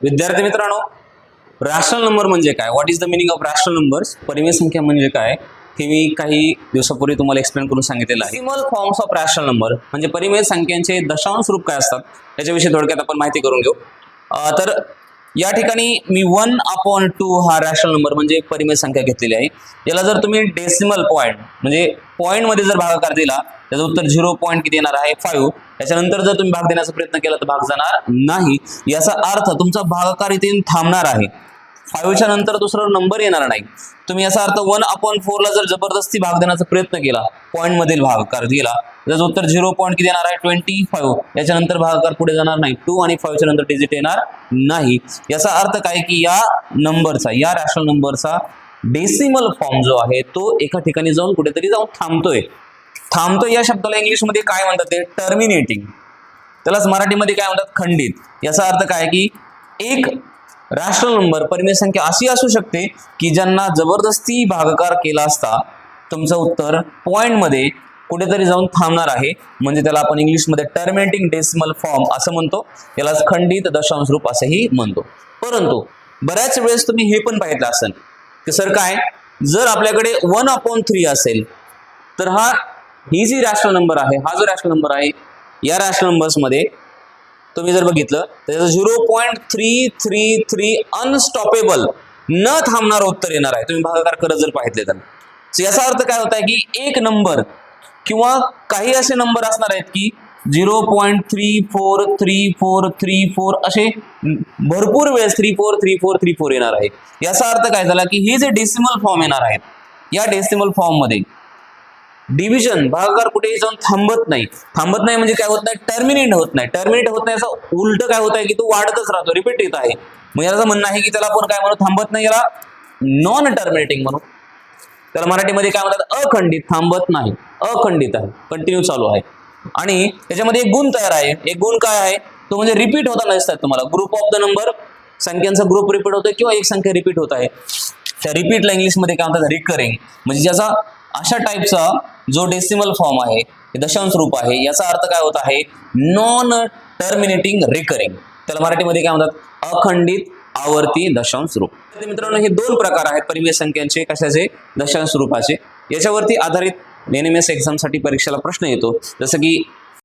विद्यार्थी मित्रांनो, rational number म्हणजे काय? What is the meaning of rational numbers? परिमेय संख्या म्हणजे काय हे मी काही दिवसापूर्वी तुम्हाला एक्सप्लेन करून सांगितलेलं आहे. Decimal forms of rational number म्हणजे परिमेय संख्यांचे दशांश रूप काय असतात याच्याविषयी थोडक्यात आपण माहिती करून घेऊ. तर या ठिकाणी मी 1/2 हा रॅशनल नंबर म्हणजे एक परिमेय संख्या घेतलेली आहे. याला जर तुम्ही डेसिमल पॉईंट म्हणजे पॉईंट मध्ये जर भागाकार दिला त्याचं उत्तर 0 पॉईंट किती येणार आहे 5. त्याच्यानंतर जर तुम्ही भाग देण्याचा प्रयत्न केला तर भाग जाणार नाही. याचा अर्थ तुमचा भागाकार इथे थांबणार आहे. 5च्या नंतर दुसरा नंबर येणार नाही. तुम्ही याचा अर्थ 1/4 ला जर जबरदस्ती भाग देण्याचा प्रयत्न केला पॉईंट मधील भागाकार दिला त्याचं उत्तर 0 पॉईंट किती येणार आहे 25. याच्यानंतर भागाकार पुढे जाणार नाही. 2 आणि 5च्या नंतर डिजिट येणार नाही. याचा अर्थ काय की या नंबरचा या रॅशनल नंबरचा डेसिमल फॉर्म जो आहे तो एका ठिकाणी जाऊन कुठेतरी जाऊन थांबतोय. या शब्दाला इंग्लिशमध्ये काय म्हणतात ते टर्मिनेटिंग. त्यालाच मराठीमध्ये काय म्हणतात खंडित. याचा अर्थ काय की एक रॅशनल नंबर परिमेय संख्या अशी असू शकते की ज्यांना जबरदस्ती भागाकार केला असता तुमचं उत्तर पॉइंट मध्ये कुठेतरी जाऊन थांबणार आहे. म्हणजे त्याला आपण इंग्लिशमध्ये टर्मिनेटिंग डेसिमल फॉर्म असं म्हणतो. यालाच खंडित दशांश रूप असंही म्हणतो. परंतु बऱ्याच वेळेस तुम्ही हे पण पाहिलं असेल की सर काय जर आपल्याकडे 1/3 असेल तर ही जी रॅशनल नंबर आहे हा जो रॅशनल नंबर आहे या रॅशनल नंबर्स मध्ये तुम्ही जर बघितलं तर 0.333 अनस्टॉपेबल न थांबणार उत्तर येणार आहे. तुम्ही भागाकार करत जर पाहितले तर याचा अर्थ काय होत आहे की एक नंबर किंवा काही असे नंबर असणार आहेत की 0.343434 असे भरपूर वेळेस 343434 येणार आहे. याचा अर्थ काय झाला की हे जे डेसिमल फॉर्म येणार आहेत या डेसिमल फॉर्म मध्ये डिव्हिजन भागाकार कुठेही जाऊन थांबत नाही म्हणजे काय होत नाही टर्मिनेट होत नाही याचा उलट काय होत आहे की तो वाढतच राहतो रिपीट येत आहे. मग याचं म्हणणं आहे की त्याला आपण काय म्हणू थांबत नाही याला नॉन टर्मिनेटिंग म्हणू. त्याला मराठीमध्ये काय म्हणतात अखंडित. थांबत नाही अखंडित आहे कंटिन्यू चालू आहे. आणि त्याच्यामध्ये एक गुण तयार आहे. एक गुण काय आहे तो म्हणजे रिपीट होताना दिसतात तुम्हाला. ग्रुप ऑफ द नंबर संख्यांचा ग्रुप रिपीट होतोय किंवा एक संख्या रिपीट होत आहे त्या रिपीटला इंग्लिशमध्ये काय म्हणतात रिकरिंग. म्हणजे ज्याचा अशा टाईपचा जो डेसिमल फॉर्म आहे दशांश रूप आहे याचा अर्थ काय होत आहे नॉन टर्मिनेटिंग रिकरिंग. त्याला मराठीमध्ये काय म्हणतात अखंडित आवर्ती दशांश रूप. मित्रांनो हे दोन प्रकार आहेत परिमेय संख्यांचे कशाचे दशांश रूपाचे. याच्यावरती आधारित एनएमएस एक्झाम साठी परीक्षेला प्रश्न येतो जसं की